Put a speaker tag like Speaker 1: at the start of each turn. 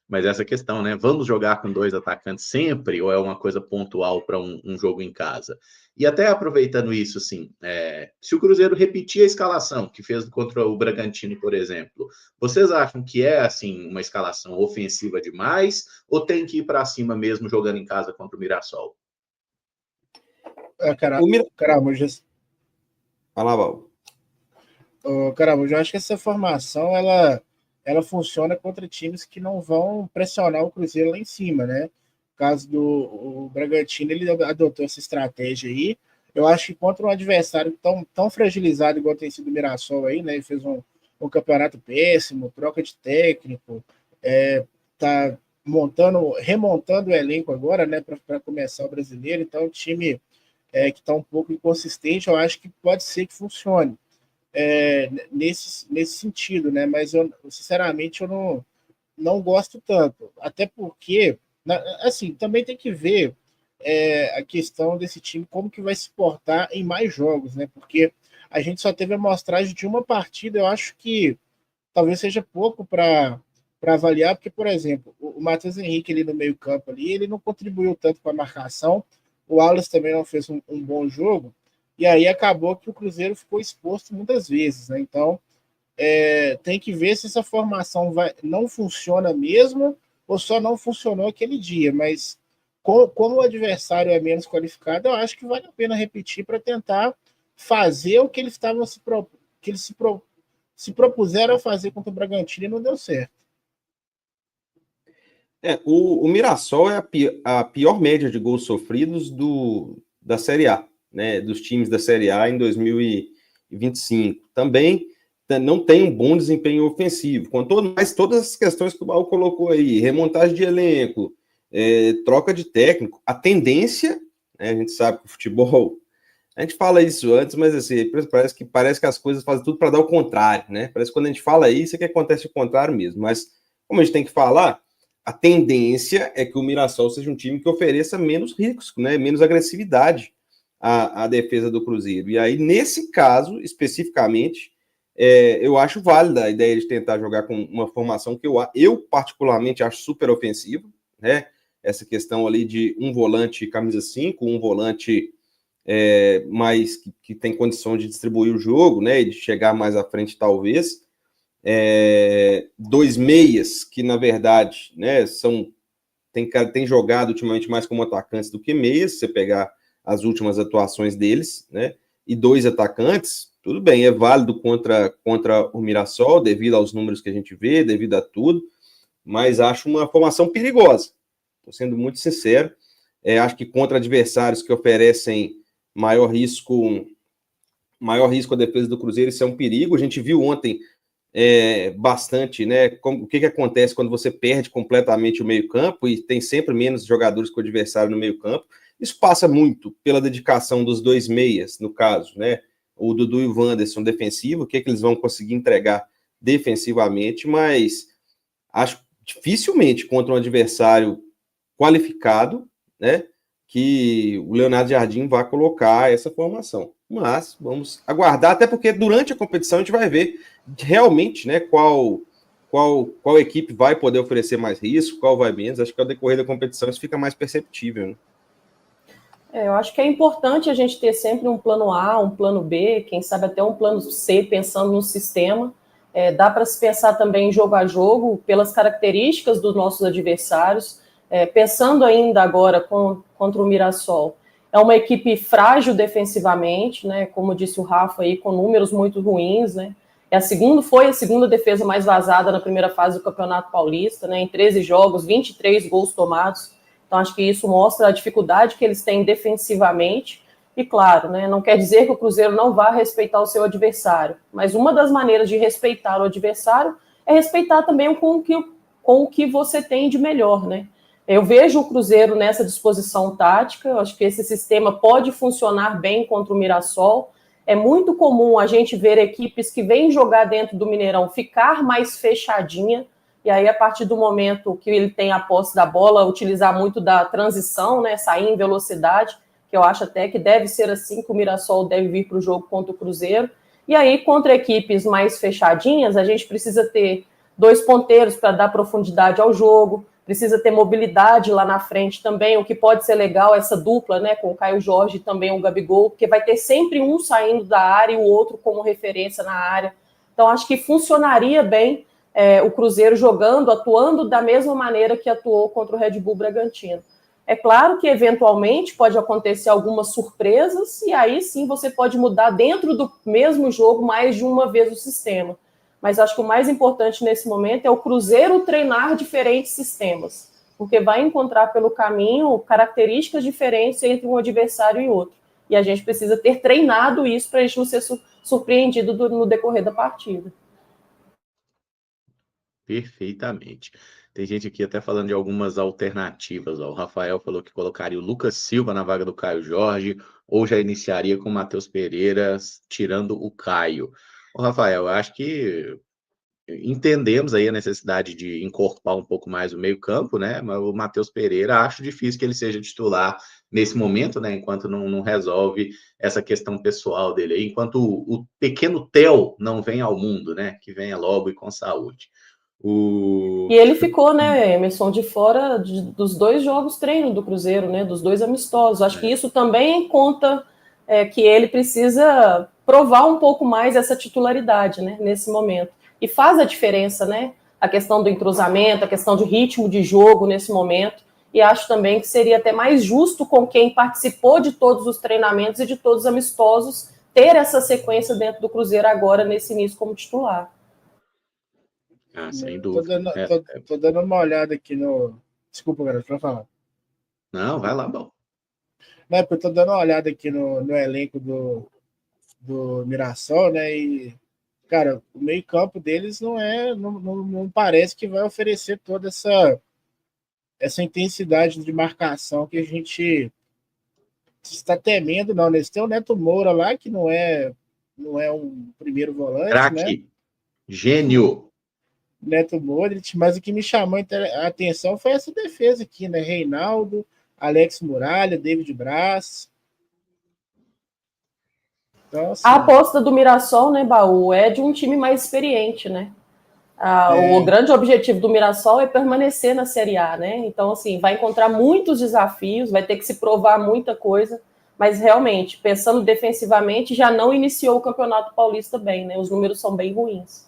Speaker 1: Mas essa questão, né? Vamos jogar com 2 atacantes sempre ou é uma coisa pontual para um jogo em casa? E até aproveitando isso, assim, se o Cruzeiro repetir a escalação que fez contra o Bragantino, por exemplo, vocês acham que é assim uma escalação ofensiva demais ou tem que ir para cima mesmo jogando em casa contra o Mirassol?
Speaker 2: Caramujas.
Speaker 3: Fala, Val.
Speaker 2: Caramujas, eu acho que essa formação ela funciona contra times que não vão pressionar o Cruzeiro lá em cima, né? No caso do Bragantino, ele adotou essa estratégia aí. Eu acho que contra um adversário tão fragilizado igual tem sido o Mirassol aí, né? Ele fez um campeonato péssimo, troca de técnico, tá remontando o elenco agora, né? Para começar o brasileiro. Então, o time que está um pouco inconsistente, eu acho que pode ser que funcione nesse sentido, né? Mas eu, sinceramente, eu não gosto tanto. Até porque, assim, também tem que ver a questão desse time, como que vai se portar em mais jogos, né? Porque a gente só teve a amostragem de uma partida, eu acho que talvez seja pouco para avaliar, porque, por exemplo, o Matheus Henrique ali no meio-campo ali, ele não contribuiu tanto com a marcação, o Wallace também não fez um bom jogo, e aí acabou que o Cruzeiro ficou exposto muitas vezes, né? Então, tem que ver se essa formação não funciona mesmo ou só não funcionou aquele dia, mas como o adversário é menos qualificado, eu acho que vale a pena repetir para tentar fazer o que eles estavam se propuseram a fazer contra o Bragantino e não deu certo.
Speaker 3: O Mirassol é a pior média de gols sofridos da Série A, né, dos times da Série A em 2025. Também não tem um bom desempenho ofensivo, mas todas as questões que o Baú colocou aí, remontagem de elenco, troca de técnico, a gente sabe que o futebol, a gente fala isso antes, mas assim, parece que as coisas fazem tudo para dar o contrário, né? Parece que quando a gente fala isso é que acontece o contrário mesmo, mas como a gente tem que falar, a tendência é que o Mirassol seja um time que ofereça menos risco, né? Menos agressividade à defesa do Cruzeiro. E aí, nesse caso, especificamente, eu acho válida a ideia de tentar jogar com uma formação que eu particularmente acho super ofensiva, né? Essa questão ali de um volante camisa 5, um volante mais que tem condição de distribuir o jogo, né? E de chegar mais à frente, talvez. 2 meias, que na verdade, né, tem jogado ultimamente mais como atacantes do que meias, se você pegar as últimas atuações deles, né? E 2 atacantes, tudo bem, é válido contra o Mirassol, devido aos números que a gente vê, devido a tudo, mas acho uma formação perigosa. Estou sendo muito sincero. Acho que contra adversários que oferecem maior risco à defesa do Cruzeiro, isso é um perigo. A gente viu ontem bastante, né? O que acontece quando você perde completamente o meio-campo e tem sempre menos jogadores que o adversário no meio-campo. Isso passa muito pela dedicação dos 2 meias, no caso, né? O Dudu e o Wanderson defensivo, o que eles vão conseguir entregar defensivamente, mas acho dificilmente contra um adversário qualificado, né? Que o Leonardo Jardim vai colocar essa formação. Mas vamos aguardar, até porque durante a competição a gente vai ver realmente, né, qual equipe vai poder oferecer mais risco, qual vai menos. Acho que ao decorrer da competição isso fica mais perceptível, né?
Speaker 4: Eu acho que é importante a gente ter sempre um plano A, um plano B, quem sabe até um plano C, pensando no sistema. Dá para se pensar também jogo a jogo, pelas características dos nossos adversários. Pensando ainda agora contra o Mirassol, é uma equipe frágil defensivamente, né? Como disse o Rafa aí, com números muito ruins, né? Foi a segunda defesa mais vazada na primeira fase do Campeonato Paulista, né? Em 13 jogos, 23 gols tomados. Então, acho que isso mostra a dificuldade que eles têm defensivamente. E, claro, né, não quer dizer que o Cruzeiro não vá respeitar o seu adversário. Mas uma das maneiras de respeitar o adversário é respeitar também com o que você tem de melhor, né? Eu vejo o Cruzeiro nessa disposição tática. Eu acho que esse sistema pode funcionar bem contra o Mirassol. É muito comum a gente ver equipes que vêm jogar dentro do Mineirão ficar mais fechadinha, e aí, a partir do momento que ele tem a posse da bola, utilizar muito da transição, né, sair em velocidade, que eu acho até que deve ser assim que o Mirassol deve vir para o jogo contra o Cruzeiro. E aí, contra equipes mais fechadinhas, a gente precisa ter 2 ponteiros para dar profundidade ao jogo, precisa ter mobilidade lá na frente também, o que pode ser legal, essa dupla, né, com o Caio Jorge e também o Gabigol, porque vai ter sempre um saindo da área e o outro como referência na área. Então, acho que funcionaria bem o Cruzeiro jogando, atuando da mesma maneira que atuou contra o Red Bull Bragantino. É claro que, eventualmente, pode acontecer algumas surpresas, e aí sim você pode mudar dentro do mesmo jogo mais de uma vez o sistema. Mas acho que o mais importante nesse momento é o Cruzeiro treinar diferentes sistemas, porque vai encontrar pelo caminho características diferentes entre um adversário e outro. E a gente precisa ter treinado isso para a gente não ser surpreendido no decorrer da partida.
Speaker 1: Perfeitamente. Tem gente aqui até falando de algumas alternativas. Ó. O Rafael falou que colocaria o Lucas Silva na vaga do Caio Jorge, ou já iniciaria com o Matheus Pereira, tirando o Caio. Ô, Rafael, eu acho que entendemos aí a necessidade de encorpar um pouco mais o meio-campo, né? Mas o Matheus Pereira, acho difícil que ele seja titular nesse momento, né? Enquanto não resolve essa questão pessoal dele aí, enquanto o pequeno Theo não vem ao mundo, né? Que venha logo e com saúde.
Speaker 4: E ele ficou, né, Emerson, de fora dos 2 jogos treino do Cruzeiro, né? Dos 2 amistosos. Acho que isso também conta que ele precisa provar um pouco mais essa titularidade, né? Nesse momento. E faz a diferença, né? A questão do entrosamento, a questão de ritmo de jogo nesse momento. E acho também que seria até mais justo com quem participou de todos os treinamentos e de todos os amistosos ter essa sequência dentro do Cruzeiro agora, nesse início, como titular.
Speaker 1: Sem dúvida.
Speaker 2: Tô dando uma olhada aqui no... Desculpa, garoto, pra falar.
Speaker 1: Não, vai lá, bom.
Speaker 2: Não, porque eu tô dando uma olhada aqui no elenco do Mirassol, né? E, cara, o meio-campo deles não parece que vai oferecer toda essa intensidade de marcação que a gente está temendo, não. Eles têm o Neto Moura lá, que não é um primeiro volante,
Speaker 1: Craque,
Speaker 2: né?
Speaker 1: gênio.
Speaker 2: Neto Modric, mas o que me chamou a atenção foi essa defesa aqui, né? Reinaldo, Alex Muralha, David Braz. Então, assim,
Speaker 4: a aposta do Mirassol, né, Baú, é de um time mais experiente, né? O grande objetivo do Mirassol é permanecer na Série A, né? Então, assim, vai encontrar muitos desafios, vai ter que se provar muita coisa, mas realmente, pensando defensivamente, já não iniciou o Campeonato Paulista bem, né? Os números são bem ruins.